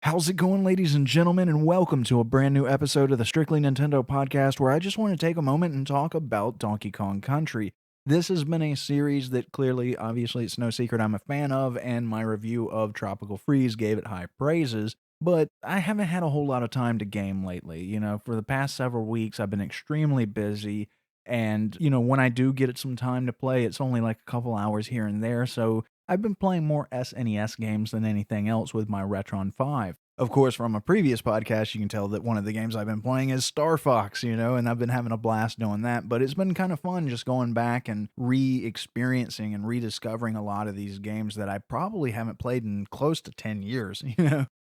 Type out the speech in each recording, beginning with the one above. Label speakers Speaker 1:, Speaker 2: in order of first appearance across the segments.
Speaker 1: How's it going, ladies and gentlemen, and welcome to a brand new episode of the Strictly Nintendo podcast where I just want to take a moment and talk about Donkey Kong Country. This has been a series that clearly, obviously, it's no secret I'm a fan of, and my review of Tropical Freeze gave it high praises, but I haven't had a whole lot of time to game lately. For the past several weeks, I've been extremely busy, and, when I do get some time to play, it's only like a couple hours here and there, so I've been playing more SNES games than anything else with my Retron 5. Of course, from a previous podcast, you can tell that one of the games I've been playing is Star Fox, and I've been having a blast doing that. But it's been kind of fun just going back and re experiencing and rediscovering a lot of these games that I probably haven't played in close to 10 years.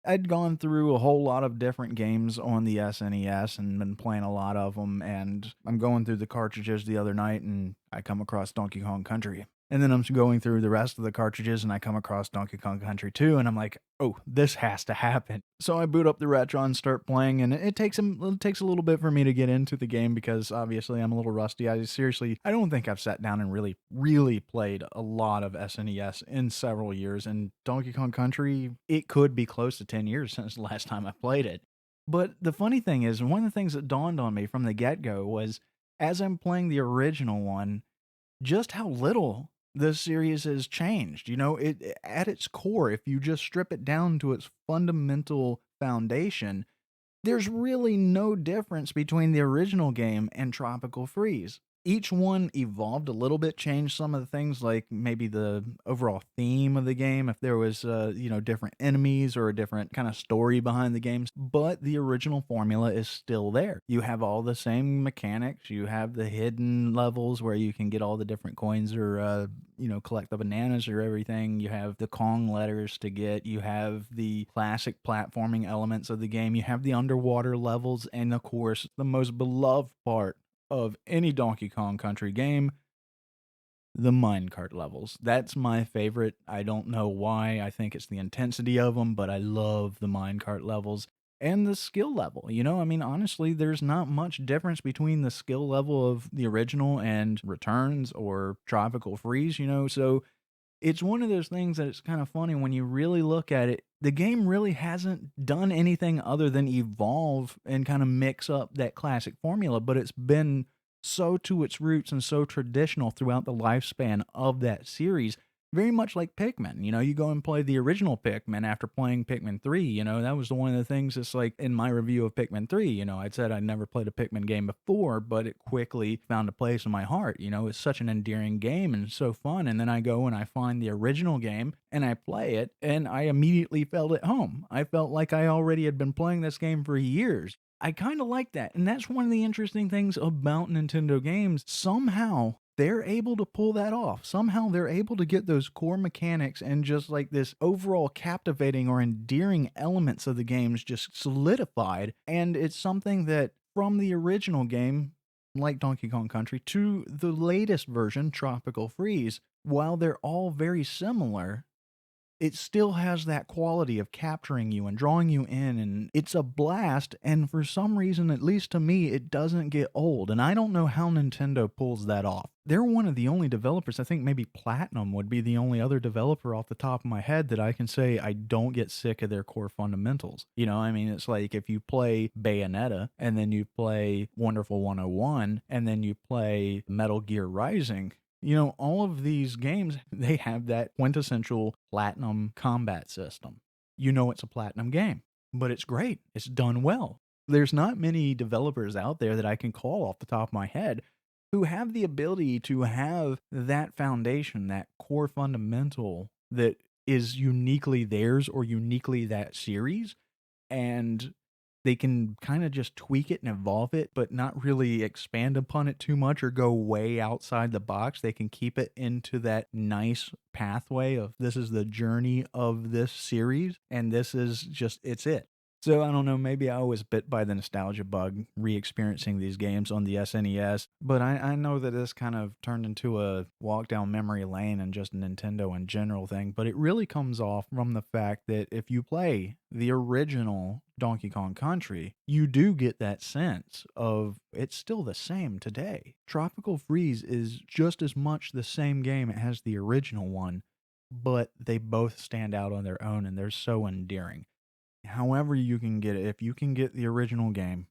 Speaker 1: I'd gone through a whole lot of different games on the SNES and been playing a lot of them. And I'm going through the cartridges the other night and I come across Donkey Kong Country. And then I'm going through the rest of the cartridges and I come across Donkey Kong Country 2 and I'm like, "Oh, this has to happen." So I boot up the Retron and start playing and it takes a little bit for me to get into the game because obviously I'm a little rusty. I don't think I've sat down and really played a lot of SNES in several years, and Donkey Kong Country, it could be close to 10 years since the last time I played it. But the funny thing is, one of the things that dawned on me from the get-go was as I'm playing the original one, just how little this series has changed. At its core, if you just strip it down to its fundamental foundation, there's really no difference between the original game and Tropical Freeze. Each one evolved a little bit, changed some of the things like maybe the overall theme of the game, if there was different enemies or a different kind of story behind the games, but the original formula is still there. You have all the same mechanics, you have the hidden levels where you can get all the different coins or collect the bananas or everything. You have the Kong letters to get. You have the classic platforming elements of the game. You have the underwater levels. And of course, the most beloved part of any Donkey Kong Country game, the minecart levels. That's my favorite. I don't know why. I think it's the intensity of them, but I love the minecart levels and the skill level. Honestly, there's not much difference between the skill level of the original and Returns or Tropical Freeze, so it's one of those things that it's kind of funny when you really look at it. The game really hasn't done anything other than evolve and kind of mix up that classic formula, but it's been so to its roots and so traditional throughout the lifespan of that series. Very much like Pikmin. You go and play the original Pikmin after playing Pikmin 3. That was one of the things that's like in my review of Pikmin 3. I'd said I'd never played a Pikmin game before, but it quickly found a place in my heart. It's such an endearing game and so fun. And then I go and I find the original game and I play it, and I immediately felt at home. I felt like I already had been playing this game for years. I kind of like that. And that's one of the interesting things about Nintendo games. Somehow they're able to pull that off. Somehow they're able to get those core mechanics and just like this overall captivating or endearing elements of the games just solidified. And it's something that from the original game, like Donkey Kong Country, to the latest version, Tropical Freeze, while they're all very similar, it still has that quality of capturing you and drawing you in, and it's a blast, and for some reason, at least to me, it doesn't get old, and I don't know how Nintendo pulls that off. They're one of the only developers, I think maybe Platinum would be the only other developer off the top of my head that I can say I don't get sick of their core fundamentals. It's like if you play Bayonetta, and then you play Wonderful 101, and then you play Metal Gear Rising, all of these games, they have that quintessential platinum combat system. It's a platinum game, but it's great. It's done well. There's not many developers out there that I can call off the top of my head who have the ability to have that foundation, that core fundamental that is uniquely theirs or uniquely that series, and they can kind of just tweak it and evolve it, but not really expand upon it too much or go way outside the box. They can keep it into that nice pathway of this is the journey of this series, and this is just, it's it. So I don't know, maybe I was bit by the nostalgia bug re-experiencing these games on the SNES, but I know that this kind of turned into a walk down memory lane and just a Nintendo in general thing, but it really comes off from the fact that if you play the original Donkey Kong Country, you do get that sense of it's still the same today. Tropical Freeze is just as much the same game as the original one, but they both stand out on their own and they're so endearing. However you can get it, if you can get the original game,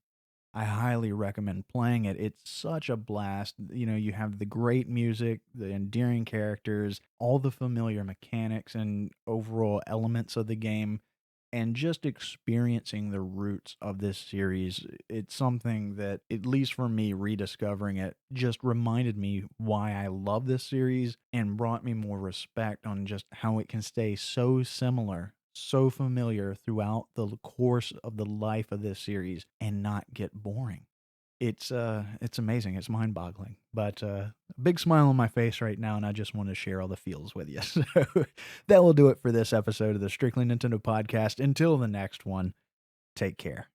Speaker 1: I highly recommend playing it. It's such a blast. You know, you have the great music, the endearing characters, all the familiar mechanics and overall elements of the game, and just experiencing the roots of this series. It's something that, at least for me, rediscovering it just reminded me why I love this series and brought me more respect on just how it can stay so similar, so familiar throughout the course of the life of this series and not get boring. It's amazing. It's mind-boggling. But big smile on my face right now, and I just want to share all the feels with you. So that will do it for this episode of the Strictly Nintendo podcast. Until the next one, take care.